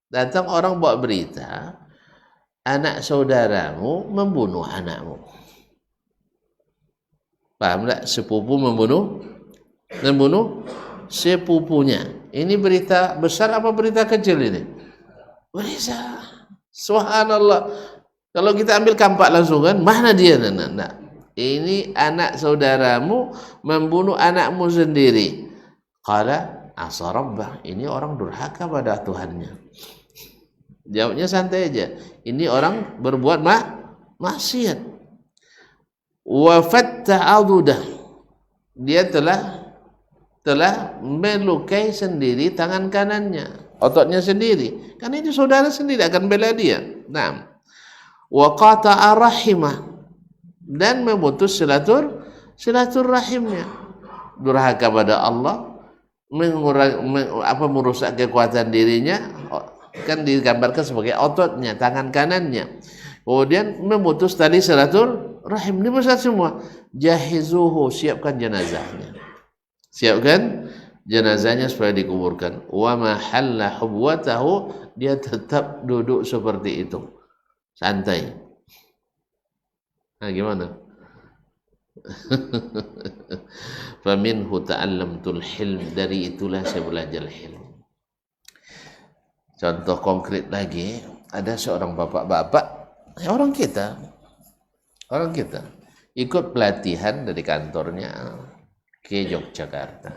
Datang orang bawa berita, anak saudaramu membunuh anakmu. Paham tak? Sepupu membunuh sepupunya. Ini berita besar apa berita kecil ini? Berita. Subhanallah. Kalau kita ambil kampak langsung kan, mana dia? Nah. Ini anak saudaramu membunuh anakmu sendiri. Qala asa rabbah. Ini orang durhaka pada Tuhannya. Jawabnya santai aja. Ini orang berbuat maksiat. Wa fatta'adudah. Dia telah melukai sendiri tangan kanannya, ototnya sendiri. Kan ini saudara sendiri akan bela dia. Nah, wa qata'a rahimah, dan memutus silaturahimnya. Durhaka pada Allah, merusak kekuatan dirinya, kan digambarkan sebagai ototnya, tangan kanannya. Kemudian memutus tali silaturahim. Ini besar semua. Jahizuhu, siapkan jenazahnya. Siapkan jenazahnya supaya dikuburkan. Wa mahalla hubwatahu, dia tetap duduk seperti itu. Santai. Nah, gimana? Faminhu ta'allamtul hilm, dari itulah saya belajar hilm. Contoh konkret lagi, ada seorang bapak-bapak, orang kita ikut pelatihan dari kantornya ke Yogyakarta.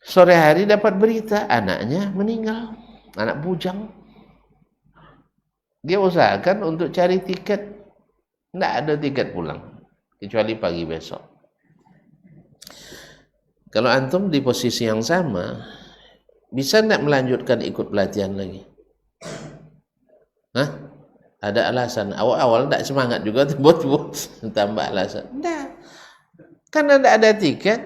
Sore hari dapat berita anaknya meninggal, anak bujang. Dia usahakan untuk cari tiket, tidak ada tiket pulang kecuali pagi besok. Kalau antum di posisi yang sama, bisa tidak melanjutkan ikut pelatihan lagi? Hah? Ada alasan. Awal-awal tidak semangat juga, buat tambah alasan. Tidak. Karena tidak ada tiket,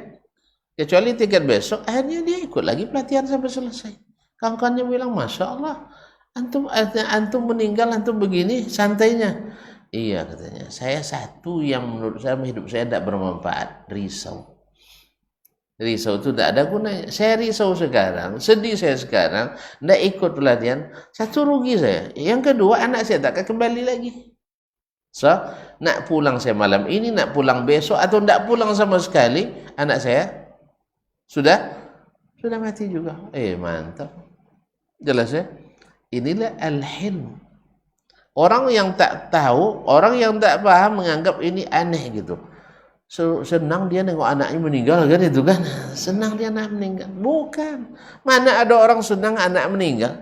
kecuali tiket besok, akhirnya dia ikut lagi pelatihan sampai selesai. Kawan-kawannya bilang, Masya Allah, antum meninggal, antum begini, santainya. Iya, katanya. Saya satu yang menurut saya hidup saya tidak bermanfaat, risau. Risau itu tidak ada gunanya. Saya risau sekarang, sedih saya sekarang, tidak ikut pelatihan, satu rugi saya. Yang kedua, anak saya tak akan kembali lagi. So, nak pulang saya malam ini, nak pulang besok, atau tidak pulang sama sekali, anak saya sudah mati juga. Mantap. Jelas ya? Inilah al-hilm. Orang yang tak tahu, orang yang tak paham menganggap ini aneh gitu. Senang dia nengok anaknya meninggal kan, itu kan? Senang dia anak meninggal. Bukan. Mana ada orang senang anak meninggal?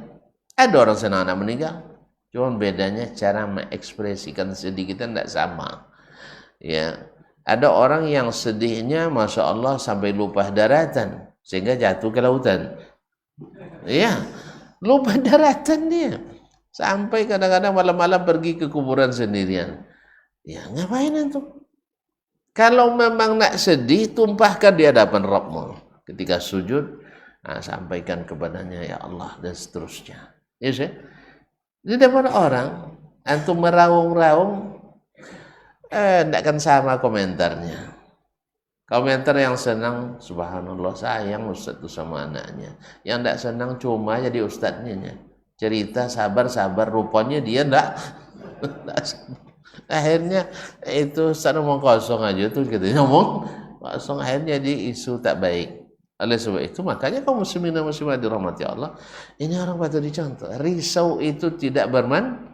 Ada orang senang anak meninggal. Cuma bedanya cara mengekspresikan sedih kita tidak sama. Ya, ada orang yang sedihnya, masya Allah, sampai lupa daratan sehingga jatuh ke lautan. Ya, lupa daratan dia. Sampai kadang-kadang malam-malam pergi ke kuburan sendirian. Ya, ngapain itu? Kalau memang nak sedih, tumpahkan di hadapan Rabbmu. Ketika sujud, sampaikan kepadanya, ya Allah, dan seterusnya. Ya, sih? Di depan orang, antum meraung-raung, tidak akan sama komentarnya. Komentar yang senang, subhanallah, sayang Ustaz itu sama anaknya. Yang tidak senang cuma jadi ustadznya. Cerita sabar-sabar, rupanya dia tidak sabar. Akhirnya itu Ustaz ngomong kosong aja tuh, katanya ngomong kosong, akhirnya jadi isu tak baik. Oleh sebab itu, makanya kaum muslimin dan muslimat dirahmati Allah, ini orang patut dicontoh. Risau itu tidak bermanfaat.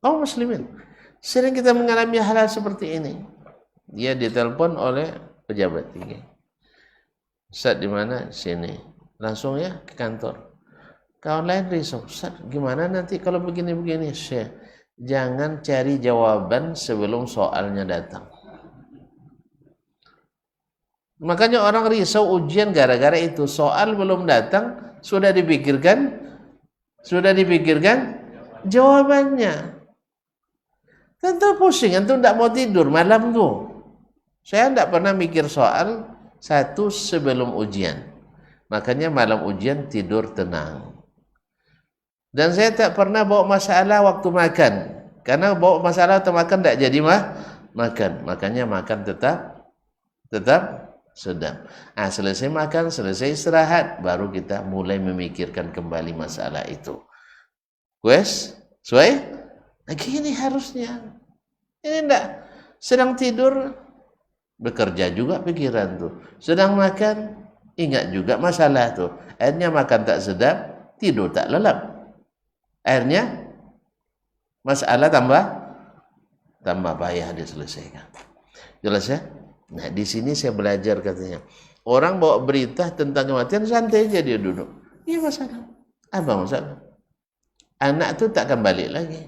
Kaum muslimin, sering kita mengalami hal-hal seperti ini. Dia ditelepon oleh pejabat tinggi. Ustaz di mana? Sini. Langsung ya ke kantor. Kawan lain risau, Ustaz, gimana nanti kalau begini-begini? Syekh, jangan cari jawaban sebelum soalnya datang. Makanya orang risau ujian gara-gara itu. Soal belum datang, sudah dipikirkan jawabannya. Tentu pusing, tentu tidak mau tidur malam tuh. Saya tidak pernah mikir soal satu sebelum ujian. Makanya malam ujian tidur tenang. Dan saya tak pernah bawa masalah waktu makan. Karena bawa masalah waktu makan tidak jadi makan. Makanya makan tetap sedang. Selesai makan, selesai istirahat, baru kita mulai memikirkan kembali masalah itu. Wes, sesuai? Gini harusnya. Ini enggak. Sedang tidur, bekerja juga pikiran tuh. Sedang makan, ingat juga masalah tuh. Akhirnya makan tak sedap, tidur tak lelap. Akhirnya masalah tambah payah diselesaikan. Jelas ya? Nah, di sini saya belajar katanya. Orang bawa berita tentang kematian, santai aja dia duduk. Iya masalah. Apa masalah? Anak tuh tak akan balik lagi.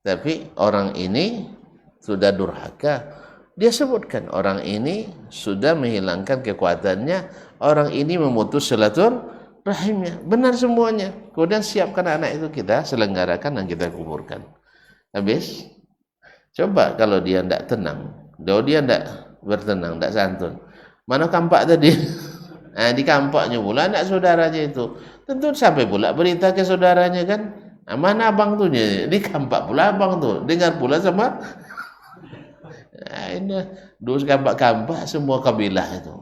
Tapi orang ini sudah durhaka. Dia sebutkan orang ini sudah menghilangkan kekuatannya. Orang ini memutus silaturahimnya. Benar semuanya. Kemudian siapkan anak itu kita selenggarakan dan kita kuburkan. Habis. Coba kalau dia tidak tenang. Kalau dia tidak bertenang, tidak santun. Mana kampak tadi? Di kampaknya pula anak saudaranya itu. Tentu sampai pula berita ke saudaranya kan. Mana abang tuh? Di kampak pula abang tuh. Dengar pula sama. Ini dua kampak-kampak semua kabilah itu.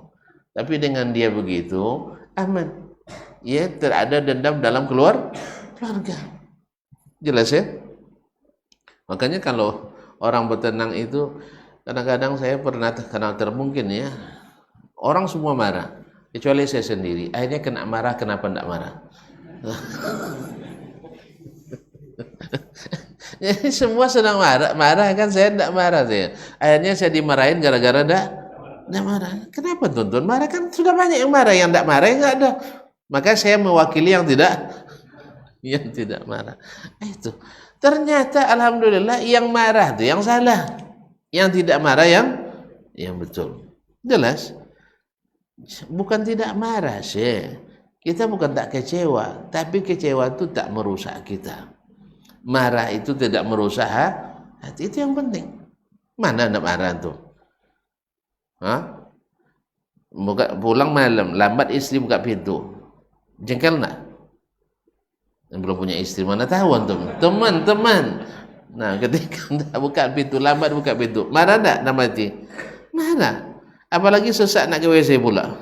Tapi dengan dia begitu, aman. Ya, terada dendam dalam keluarga. Jelas ya? Makanya kalau orang bertenang itu, kadang-kadang saya pernah mungkin ya, orang semua marah, kecuali saya sendiri. Akhirnya kena marah, kenapa tidak marah? Jadi semua sedang marah kan, saya tidak marah saya. Akhirnya saya dimarahin gara-gara tidak marah. Kenapa tuntun marah? Kan sudah banyak yang marah, yang tidak marah nggak ada. Maka saya mewakili yang tidak marah. Itu ternyata alhamdulillah yang marah itu yang salah, yang tidak marah yang betul. Jelas? Bukan tidak marah sih. Kita bukan tak kecewa, tapi kecewa itu tak merusak kita. Marah itu tidak merusak hati, itu yang penting. Mana nak marah tuh? Pulang malam, lambat istri buka pintu. Jengkel nak? Yang belum punya istri mana tahu antum? Teman. Nah, ketika tak buka pintu, lambat buka pintu, marah tak nak mati? Marah. Apalagi sesak nak ke WC pula.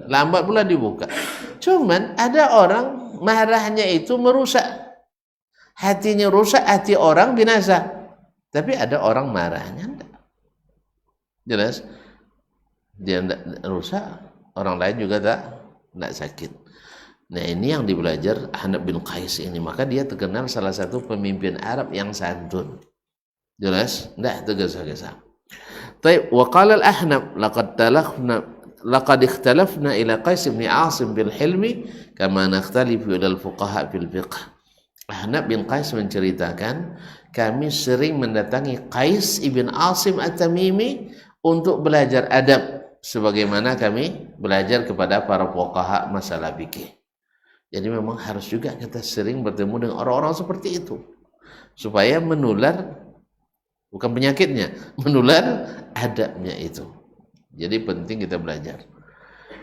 Lambat pula dibuka. Cuman ada orang marahnya itu merusak. Hatinya rusak, hati orang binasa. Tapi ada orang marahnya enggak. Jelas? Dia enggak rusak, orang lain juga tak sakit. Nah, ini yang dibelajar Ahnaf bin Qais ini. Maka dia terkenal salah satu pemimpin Arab yang santun. Jelas? Enggak tergesa-gesa. Baik, wa qala al-Ahnaf laqad ikhtalafna ila Qais bin Asim bil hilmi kama nakhtalifu ila al-fuqaha fil fiqh. Ahnaf bin Qais menceritakan, kami sering mendatangi Qais ibn Asim at-Tamimi untuk belajar adab, sebagaimana kami belajar kepada para fuqaha masalah fikih. Jadi memang harus juga kita sering bertemu dengan orang-orang seperti itu, supaya menular, bukan penyakitnya, menular adabnya itu. Jadi penting kita belajar.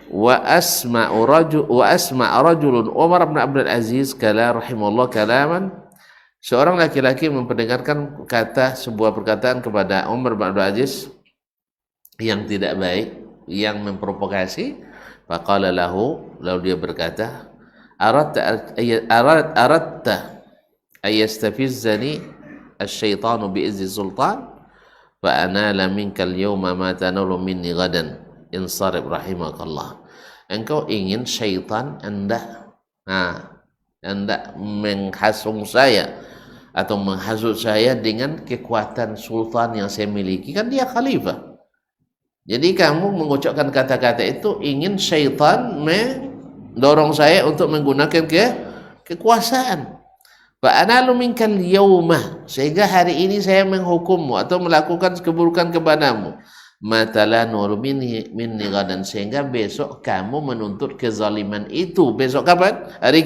Wa asma'u rajulun Umar bin Abdul Aziz kala rahimahullah kalaman, seorang laki-laki memperdengarkan sebuah perkataan kepada Umar bin Abdul Aziz yang tidak baik, yang memprovokasi. Faqala lahu, lalu dia berkata, aratta ayastafizzani asyaitanu bi'izni sultan fa anala minka al-yawma ma tanalu minni gadan insarib rahimakallah. Engkau ingin syaitan hendak menghasung saya atau menghasut saya dengan kekuatan sultan yang saya miliki, kan dia khalifah. Jadi kamu mengucapkan kata-kata itu ingin syaitan mendorong saya untuk menggunakan kekuasaan. Fa analu minkal yaumah, sehingga hari ini saya menghukummu atau melakukan keburukan kepadamu. Matala nur minni gadan, sehingga besok kamu menuntut kezaliman itu. Besok kapan? Hari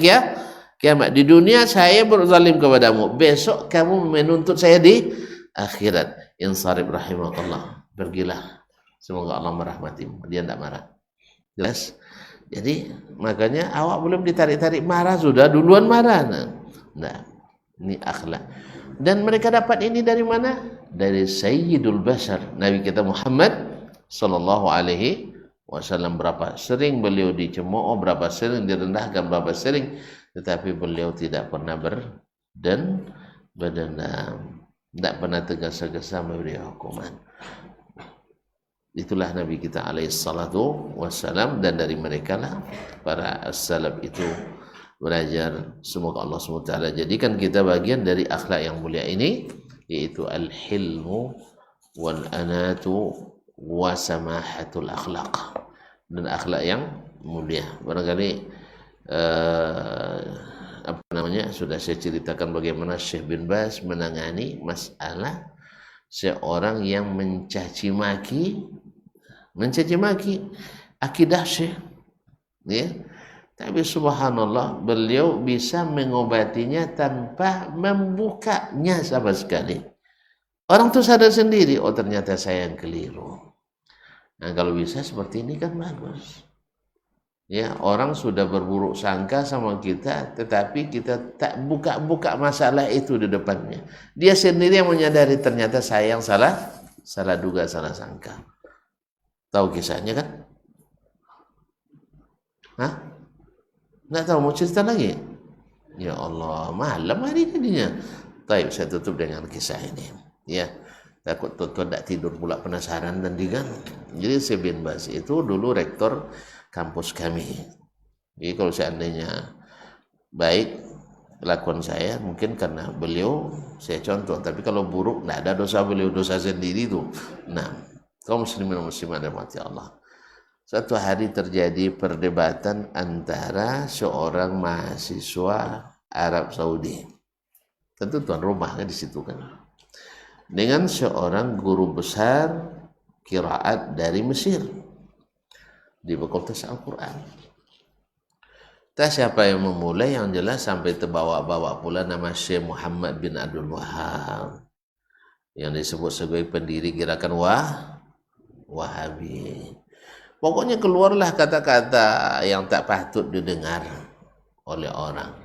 kiamat. Di dunia saya berzalim kepadamu, besok kamu menuntut saya di akhirat. Insarib rahimakallah, pergilah, semoga Allah merahmatimu. Dia tidak marah. Jelas? Jadi makanya awak belum ditarik-tarik marah, sudah duluan marah. Nah, ini akhlak. Dan mereka dapat ini dari mana? Dari Sayyidul Bashar, Nabi kita Muhammad sallallahu alaihi wasallam, berapa sering beliau dicemooh, berapa sering direndahkan, berapa sering, tetapi beliau tidak pernah berdendam, tidak pernah tergesa-gesa memberi hukuman. Itulah Nabi kita alaihi salatu wassalam, dan dari mereka lah para as-salaf itu belajar. Semoga Allah SWT jadikan kita bagian dari akhlak yang mulia ini, yaitu al-hilmu wal anatu wa samahatul akhlaq, dan akhlak yang mulia. Barangkali sudah saya ceritakan bagaimana Syekh bin Baz menangani masalah seorang yang mencaci maki akidah Syekh, ya. Tapi subhanallah, beliau bisa mengobatinya tanpa membukanya sama sekali. Orang tuh sadar sendiri, oh ternyata saya yang keliru. Nah, kalau bisa seperti ini kan bagus. Ya, orang sudah berburuk sangka sama kita, tetapi kita tak buka-buka masalah itu di depannya. Dia sendiri yang menyadari ternyata saya yang salah duga, salah sangka. Tahu kisahnya kan? Hah? Nggak tahu, mau cerita lagi? Ya Allah, malam hari jadinya. Baik, saya tutup dengan kisah ini. Ya, takut tuan tak tidur pula, penasaran dan diganggu. Jadi Syekh bin Baz itu dulu rektor kampus kami. Jadi kalau seandainya baik kelakuan saya, mungkin karena beliau saya contoh. Tapi kalau buruk, tidak ada dosa beliau, dosa sendiri itu. Nah, kaum muslimin dan muslimat dirahmati Allah. Suatu hari terjadi perdebatan antara seorang mahasiswa Arab Saudi, tentu tuan rumah kan di situ kan, dengan seorang guru besar qiraat dari Mesir di Fakultas Al-Quran. Tak siapa yang memulai, yang jelas sampai terbawa-bawa pula nama Syekh Muhammad bin Abdul Wahab yang disebut sebagai pendiri gerakan Wahabi. Pokoknya keluarlah kata-kata yang tak patut didengar oleh orang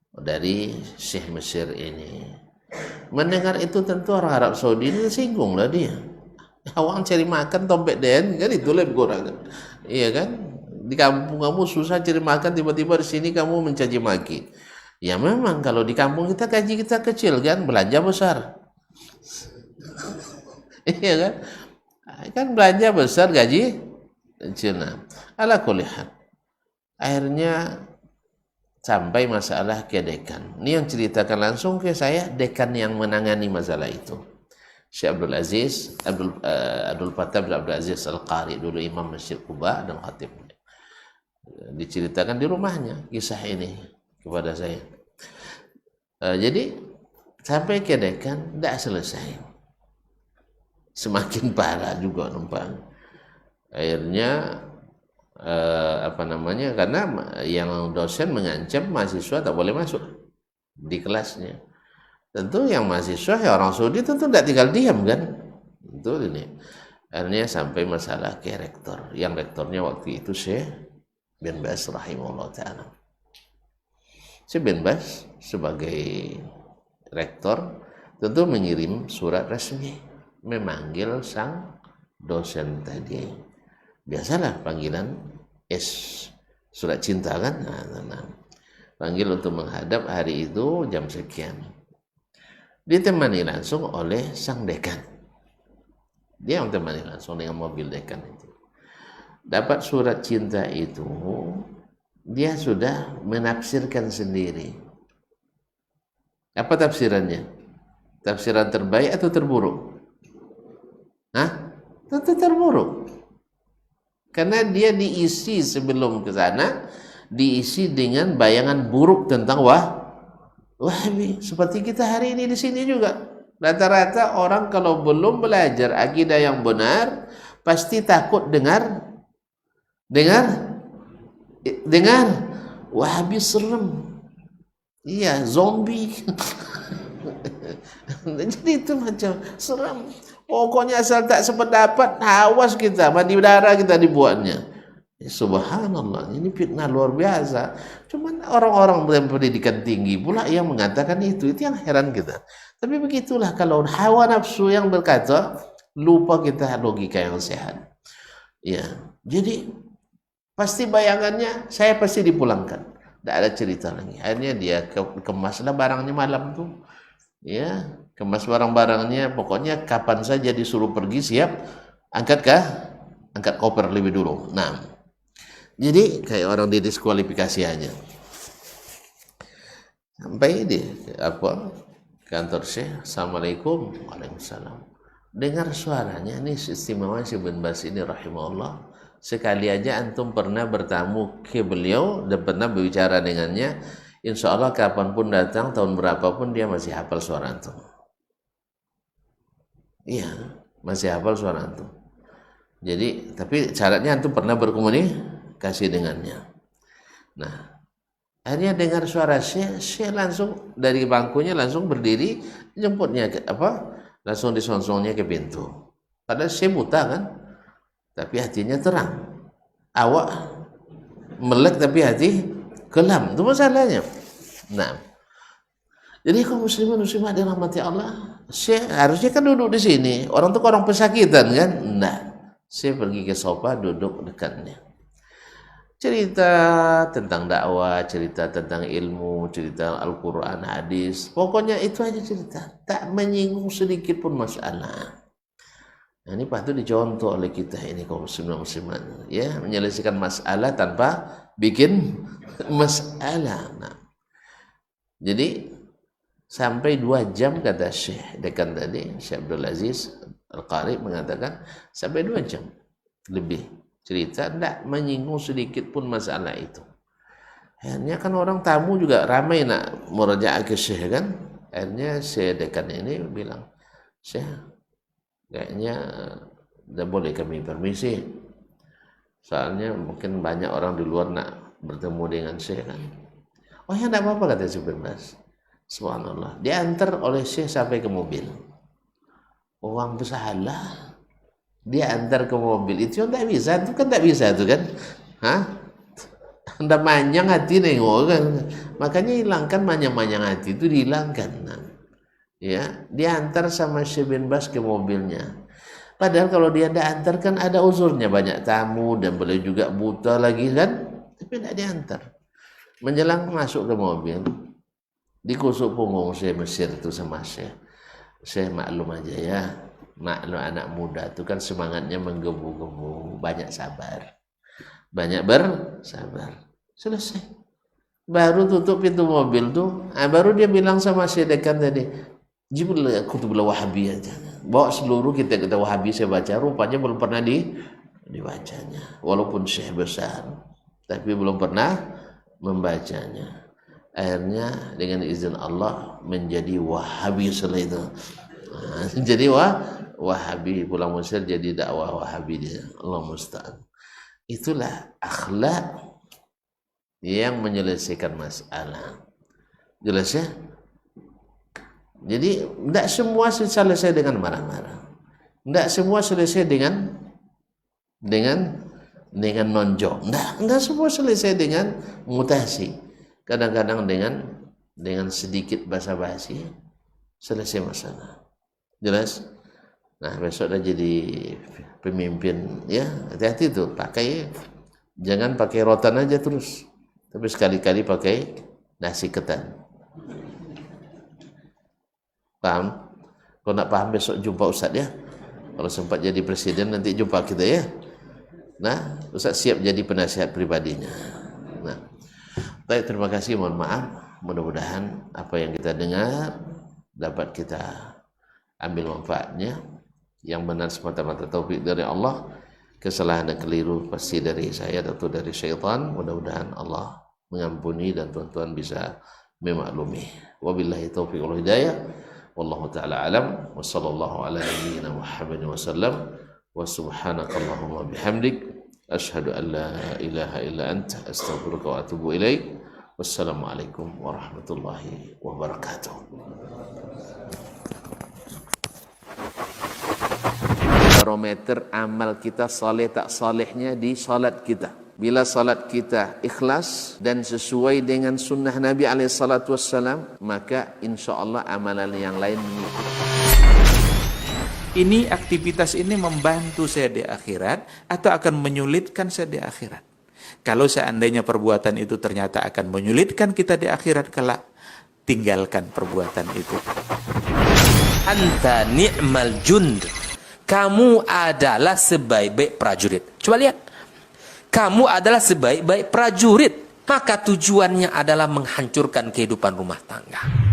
dari Syekh Mesir ini. Mendengar itu tentu orang Arab Saudi ini tersinggung lah dia. Awang cari makan tompek den kan, itu lebih kurang kan. Iya kan? Di kampung kamu susah cari makan, tiba-tiba di sini kamu mencaci maki. Ya memang kalau di kampung kita gaji kita kecil kan, belanja besar. Iya kan? Kan belanja besar, gaji kecil. Nah, ala kulli hal. Akhirnya sampai masalah ke dekan. Ini yang ceritakan langsung ke saya dekan yang menangani masalah itu. Syekh Abdul Aziz, Abdul Fattah bin Abdul Aziz Al-Qari, dulu imam Masjid Quba dan khatib. Diceritakan di rumahnya kisah ini kepada saya. Jadi sampai ke dekan tidak selesai. Semakin parah juga numpang. Akhirnya karena yang dosen mengancam mahasiswa tak boleh masuk di kelasnya. Tentu yang mahasiswa ya orang Saudi tentu tidak tinggal diam kan. Itu ini. Akhirnya sampai masalah ke rektor. Yang rektornya waktu itu Syekh bin Baz rahimahullah ta'ala. Syekh bin Baz sebagai rektor tentu mengirim surat resmi memanggil sang dosen tadi. Biasalah panggilan surat cinta kan. Nah. Panggil untuk menghadap hari itu jam sekian. Ditemani langsung oleh sang dekan. Dia yang temani langsung dengan mobil dekan itu. Dapat surat cinta itu, dia sudah menafsirkan sendiri. Apa tafsirannya? Tafsiran terbaik atau terburuk? Hah? Tentu terburuk. Karena dia diisi sebelum ke sana, diisi dengan bayangan buruk tentang Wahabi. Seperti kita hari ini di sini juga. Rata-rata orang kalau belum belajar akidah yang benar, pasti takut dengar Wahabi serem. Iya, zombie. Jadi itu macam serem. Pokoknya asal tak sependapat, awas kita, mandi darah kita dibuatnya. Subhanallah, ini fitnah luar biasa. Cuman orang-orang dengan pendidikan tinggi pula yang mengatakan itu yang heran kita. Tapi begitulah kalau hawa nafsu yang berkata, lupa kita logika yang sehat. Ya, Jadi pasti bayangannya saya pasti dipulangkan. Tidak ada cerita lagi. Akhirnya dia kemaslah barangnya malam tuh. Ya, kemas barang-barangnya. Pokoknya kapan saja disuruh pergi siap. Angkat koper lebih dulu. Nah, jadi kayak orang didiskualifikasi aja. Sampai di kantor Syekh. Assalamualaikum. Waalaikumsalam. Dengar suaranya ini istimewa Syekh bin Bas ini rahimahullah. Sekali aja antum pernah bertamu ke beliau dan pernah berbicara dengannya, insya Allah kapanpun datang, tahun berapapun dia masih hafal suara antum. Iya, masih hafal suara antum. Jadi, tapi syaratnya antum pernah berkomunikasi dengannya. Nah, akhirnya dengar suara Syekh langsung dari bangkunya langsung berdiri, jemputnya langsung disonsongnya ke pintu. Padahal Syekh buta kan, tapi hatinya terang. Awak melek tapi hati kelam, itu masalahnya. Nah, jadi kaum muslimin muslimat dirahmati Allah, Syekh harusnya kan duduk di sini. Orang tuh orang pesakitan kan? Nah, Syekh pergi ke sofa duduk dekatnya. Cerita tentang dakwah, cerita tentang ilmu, cerita Al-Quran, hadis. Pokoknya itu aja cerita. Tak menyinggung sedikit pun masalah. Nah, ini patut dicontoh oleh kita ini kaum muslimin, ya, menyelesaikan masalah tanpa bikin masalah. Nah, jadi sampai 2 jam kata Syekh dekan tadi, Syekh Abdul Aziz Al-Qari mengatakan sampai 2 jam lebih cerita, tidak menyinggung sedikit pun masalah itu. Akhirnya kan orang tamu juga ramai nak murajaah ke Syekh kan. Akhirnya Syekh dekan ini bilang, Syekh, kayaknya tidak boleh kami permisi. Soalnya mungkin banyak orang di luar nak bertemu dengan Syekh kan. Oh ya tidak apa-apa kata Syekh bin Bas. Subhanallah. Diantar oleh Syekh sampai ke mobil. Orang bersalah. Dia antar ke mobil. Itu tidak bisa. Itu kan tidak bisa itu kan. Hah? Anda manyang hati nengok kan. Makanya hilangkan manyang-manyang hati itu dihilangkan. Nah, ya, dia antar sama Syekh bin Bas ke mobilnya. Padahal kalau dia tidak antar kan ada uzurnya, banyak tamu dan boleh juga buta lagi kan. Tapi tidak diantar. Menjelang masuk ke mobil, dikusuk punggung Syekh Mesir itu sama Syekh. Syekh maklum aja ya. Maklum anak muda itu kan semangatnya menggebu-gebu, banyak sabar. Banyak bersabar. Selesai. Baru tutup pintu mobil tuh, baru dia bilang sama Syekh dekan tadi, Jibril kutubul Wahabiyah aja. Bawa seluruh kita Wahabi saya baca, rupanya belum pernah dibacanya. Walaupun Syekh besar, tapi belum pernah membacanya. Akhirnya dengan izin Allah menjadi Wahabi setelah itu. Jadi Wahabi pulang Mesir, jadi dakwah Wahabi dia. Allah musta'an. Itulah akhlak yang menyelesaikan masalah. Jelas ya? Jadi tidak semua selesai dengan marah-marah. Tidak semua selesai dengan nonjok. Tidak semua selesai dengan mutasi. Kadang-kadang dengan sedikit basa-basi selesai masalah. Jelas? Nah, besok dah jadi pemimpin ya. Hati-hati tuh, jangan pakai rotan aja terus. Tapi sekali-kali pakai nasi ketan. Paham? Kalau nak paham besok jumpa Ustaz ya. Kalau sempat jadi presiden nanti jumpa kita ya. Nah, Ustaz siap jadi penasihat pribadinya. Nah, baik, terima kasih, mohon maaf. Mudah-mudahan apa yang kita dengar dapat kita ambil manfaatnya. Yang benar semata-mata taufik dari Allah. Kesalahan dan keliru pasti dari saya atau dari syaitan. Mudah-mudahan Allah mengampuni dan tuan-tuan bisa memaklumi. Wabillahi taufiq wal hidayah. Wallahu ta'ala alam. Wa sallallahu ala nabiyyina Muhammad wa sallam. Wa subhanakallahumma bihamdik. Ashhadu an la ilaha illa anta astaghfiruka wa atubu ilaik. Wassalamualaikum warahmatullahi wabarakatuh. Barometer amal kita saleh tak salehnya di salat kita. Bila salat kita ikhlas dan sesuai dengan sunnah Nabi SAW, maka insya Allah amalan yang lain mengikuti. ini aktivitas ini membantu saya di akhirat atau akan menyulitkan saya di akhirat. Kalau seandainya perbuatan itu ternyata akan menyulitkan kita di akhirat kelak, tinggalkan perbuatan itu. Anta ni'mal jund. Kamu adalah sebaik-baik prajurit. Coba lihat. Kamu adalah sebaik-baik prajurit. Maka tujuannya adalah menghancurkan kehidupan rumah tangga.